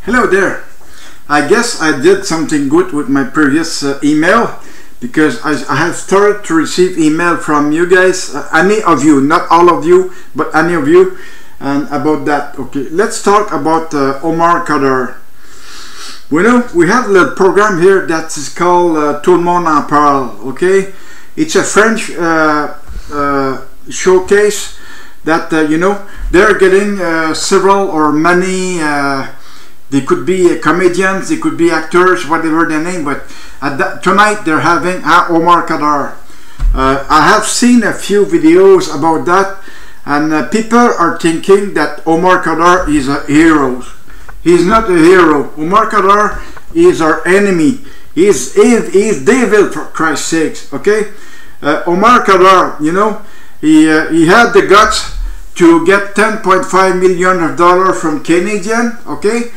Hello there. I guess I did something good with my previous email, because I have started to receive email from you guys, any of you, not all of you, but any of you, and about that. Okay, let's talk about Omar Khadr. We have a program here that is called Tout le monde en parle. Okay, it's a French showcase that they're getting several or many. They could be comedians, they could be actors, whatever their name, but tonight they're having Omar Khadr. I have seen a few videos about that, and people are thinking that Omar Khadr is a hero. He's not a hero. Omar Khadr is our enemy. He's devil, for Christ's sakes. Okay, Omar Khadr, he had the guts to get $10.5 million from Canadian. Okay.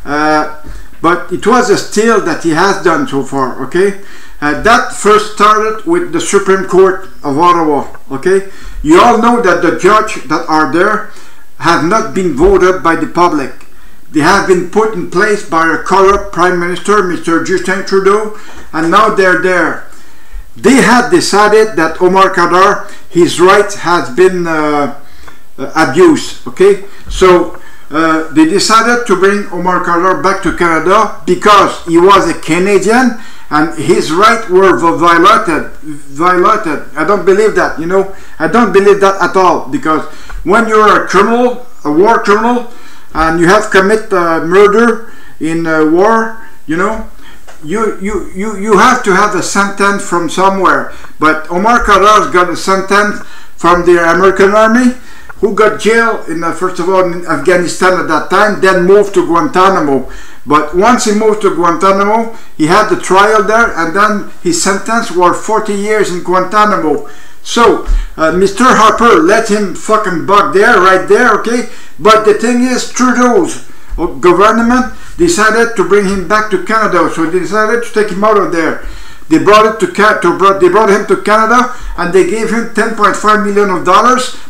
But it was a steal that he has done so far. Okay, that first started with the Supreme Court of Ottawa. Okay, you all know that the judges that are there have not been voted by the public. They have been put in place by a corrupt Prime Minister, Mr. Justin Trudeau, and now they're there. They had decided that Omar Khadr, his rights has been abused. Okay, so they decided to bring Omar Khadr back to Canada because he was a Canadian and his rights were violated. I don't believe that, I don't believe that at all, because when you're a criminal, a war criminal, and you have committed murder in war, you have to have a sentence from somewhere. But Omar Khadr's got a sentence from the American army, who got jailed first of all in Afghanistan at that time, then moved to Guantanamo. But once he moved to Guantanamo, he had the trial there, and then his sentence was 40 years in Guantanamo. So Mr. Harper let him fucking bug there, right there, okay? But the thing is, Trudeau's government decided to bring him back to Canada, so they decided to take him out of there. They brought him to Canada, and they gave him $10.5 million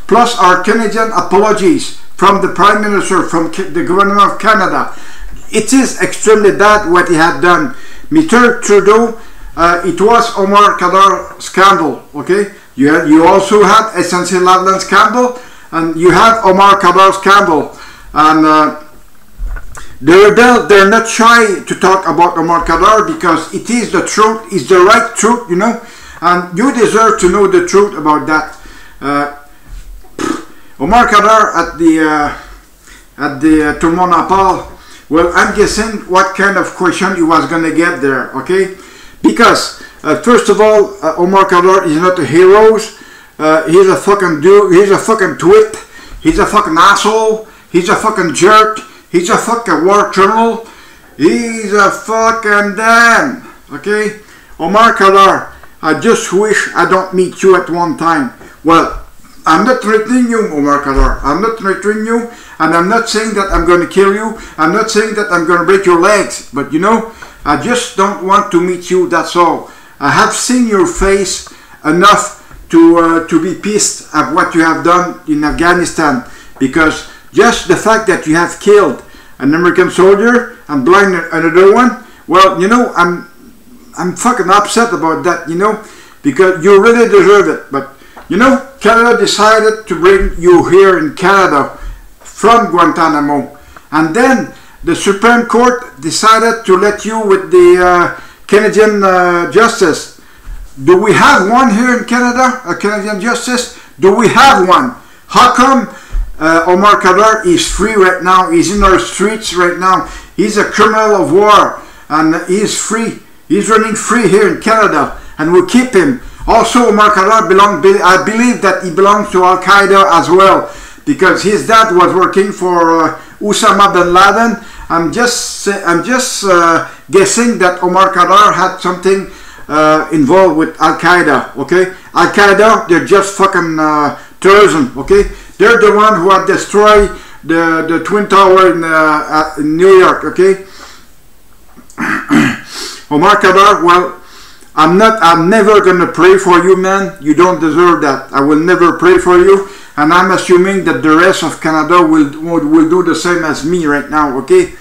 plus our Canadian apologies from the Prime Minister, from the Government of Canada. It is extremely bad what he had done. Mr. Trudeau, it was Omar Khadr scandal. Okay, you also had Essential Lavalin scandal, and you have Omar Khadr scandal, and they're not shy to talk about Omar Khadr because it is the truth, it's the right truth, and you deserve to know the truth about that. Omar Khadr at the Tout le monde en parle. Well, I'm guessing what kind of question he was gonna get there, okay? Because first of all, Omar Khadr is not a hero. He's a fucking dude. He's a fucking twit. He's a fucking asshole. He's a fucking jerk. He's a fucking war criminal. He's a fucking damn. Okay? Omar Khadr, I just wish I don't meet you at one time. Well, I'm not threatening you, Omar Khadr. I'm not threatening you, and I'm not saying that I'm going to kill you. I'm not saying that I'm going to break your legs. But I just don't want to meet you, that's all. I have seen your face enough to be pissed at what you have done in Afghanistan, because just the fact that you have killed an American soldier and blind another one, well, I'm fucking upset about that, because you really deserve it. But, Canada decided to bring you here in Canada from Guantanamo. And then the Supreme Court decided to let you with the Canadian justice. Do we have one here in Canada, a Canadian justice? Do we have one? How come Omar Khadr is free right now? He's in our streets right now. He's a criminal of war, and he's free. He's running free here in Canada, and we'll keep him. Also, Omar Khadr I believe that he belongs to Al Qaeda as well, because his dad was working for Osama bin Laden. I'm just guessing that Omar Khadr had something involved with Al Qaeda. Okay, Al Qaeda, they're just fucking terrorism. Okay, they're the one who had destroyed the Twin Tower in New York. Okay, Omar Khadr, well, I'm never gonna pray for you, man. You don't deserve that. I will never pray for you, and I'm assuming that the rest of Canada will do the same as me right now. Okay,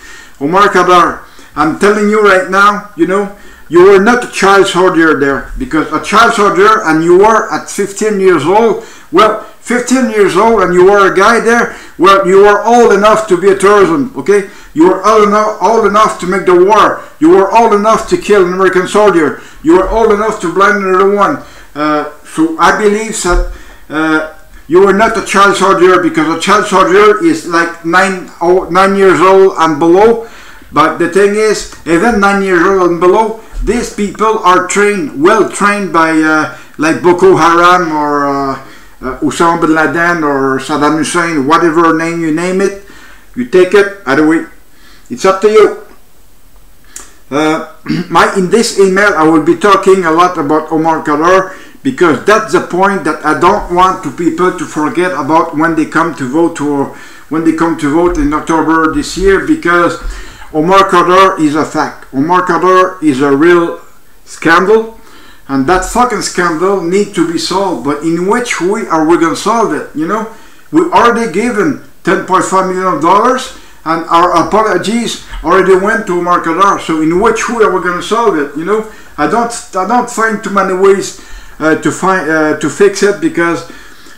Omar Khadr, I'm telling you right now, you know, you were not a child soldier there, because a child soldier and you were at 15 years old, well, 15 years old and you were a guy there, well, you were old enough to be a terrorism, okay? You were old enough to make the war. You were old enough to kill an American soldier. You were old enough to blind another one. So I believe that you were not a child soldier, because a child soldier is like 9 years old and below. But the thing is, even 9 years old and below, these people are trained, well trained by like Boko Haram or Osama bin Laden or Saddam Hussein, whatever name you name it, you take it. Either way, it's up to you. In this email, I will be talking a lot about Omar Khadr, because that's the point that I don't want people to forget about when they come to vote, or when they come to vote in October this year, because Omar Khadr is a fact. Omar Khadr is a real scandal, and that fucking scandal needs to be solved. But in which way are we going to solve it? You know, we already given $10.5 million, and our apologies already went to Omar Khadr. So in which way are we going to solve it? You know, I don't find too many ways to fix it, because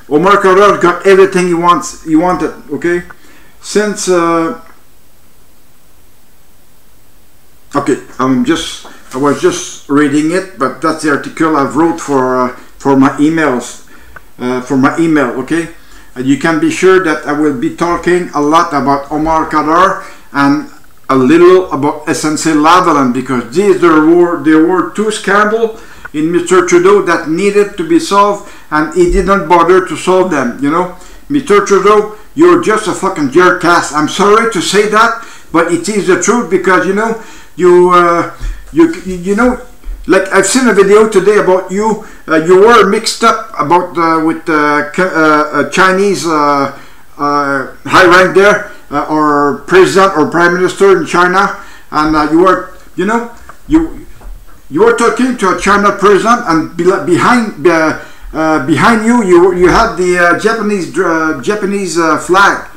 Omar Khadr got everything he wanted. Okay, since okay, I was just reading it, but that's the article I've wrote for my emails, for my email. Okay, and you can be sure that I will be talking a lot about Omar Khadr and a little about SNC-Lavalin, because there were two scandals in Mr. Trudeau that needed to be solved, and he didn't bother to solve them. You know, Mr. Trudeau, you're just a fucking jerk-ass. I'm sorry to say that, but it is the truth, because you know, you know, like I've seen a video today about you. You were mixed up about with Chinese high rank there, or president or prime minister in China, and you were, you know, you were talking to a China president, and behind you had the Japanese flag.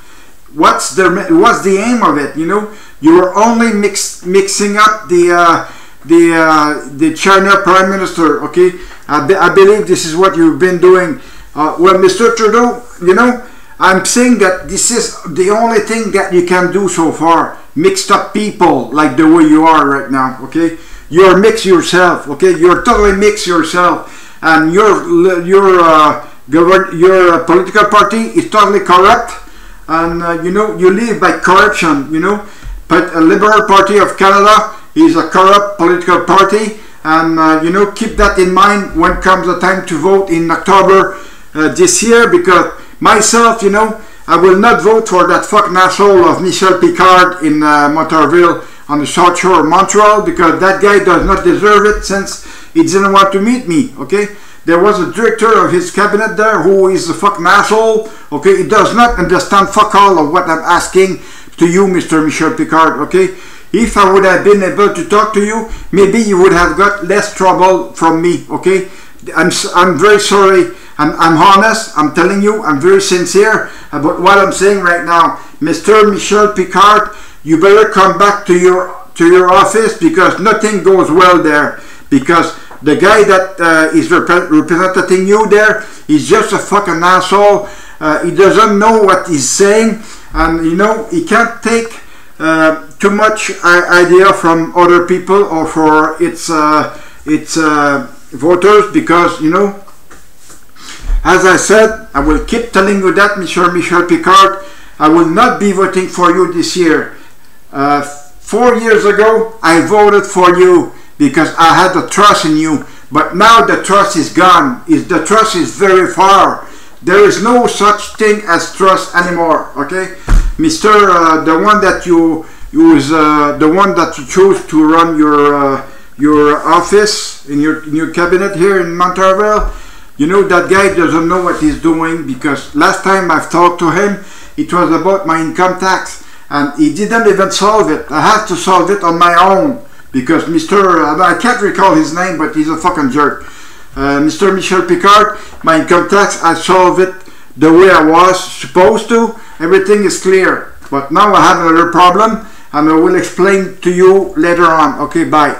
What's the aim of it? You know, you were only mixing up the China prime minister. Okay, I believe this is what you've been doing. Well, Mr. Trudeau, you know, I'm saying that this is the only thing that you can do so far. Mixed up people like the way you are right now. Okay, you're mixed yourself. Okay, you're totally mixed yourself, and your political party is totally corrupt, and you know, you live by corruption. You know, but a Liberal Party of Canada is a corrupt political party, and you know, keep that in mind when comes the time to vote in October this year, because myself, you know, I will not vote for that fucking asshole of Michel Picard in Montarville on the South Shore of Montreal, because that guy does not deserve it, since he didn't want to meet me. Okay, there was a director of his cabinet there who is a fucking asshole. Okay, he does not understand fuck all of what I'm asking to you, Mr. Michel Picard. Okay, if I would have been able to talk to you, maybe you would have got less trouble from me. Okay, I'm very sorry. I'm honest. I'm telling you, I'm very sincere about what I'm saying right now. Mr. Michel Picard, you better come back to your office, because nothing goes well there, because the guy that is representing you there is just a fucking asshole. He doesn't know what he's saying, and you know, he can't take too much idea from other people or for its voters, because you know, as I said, I will keep telling you that, Mr. Michel Picard, I will not be voting for you this year. 4 years ago, I voted for you because I had the trust in you, but now the trust is gone. The trust is very far. There is no such thing as trust anymore. Okay, Mr. The one that you choose to run your office in your cabinet here in Montarville. You know, that guy doesn't know what he's doing, because last time I've talked to him, it was about my income tax, and he didn't even solve it. I have to solve it on my own, because I can't recall his name, but he's a fucking jerk. Mr. Michel Picard, my income tax, I solved it the way I was supposed to. Everything is clear. But now I have another problem, and I will explain to you later on. Okay, bye.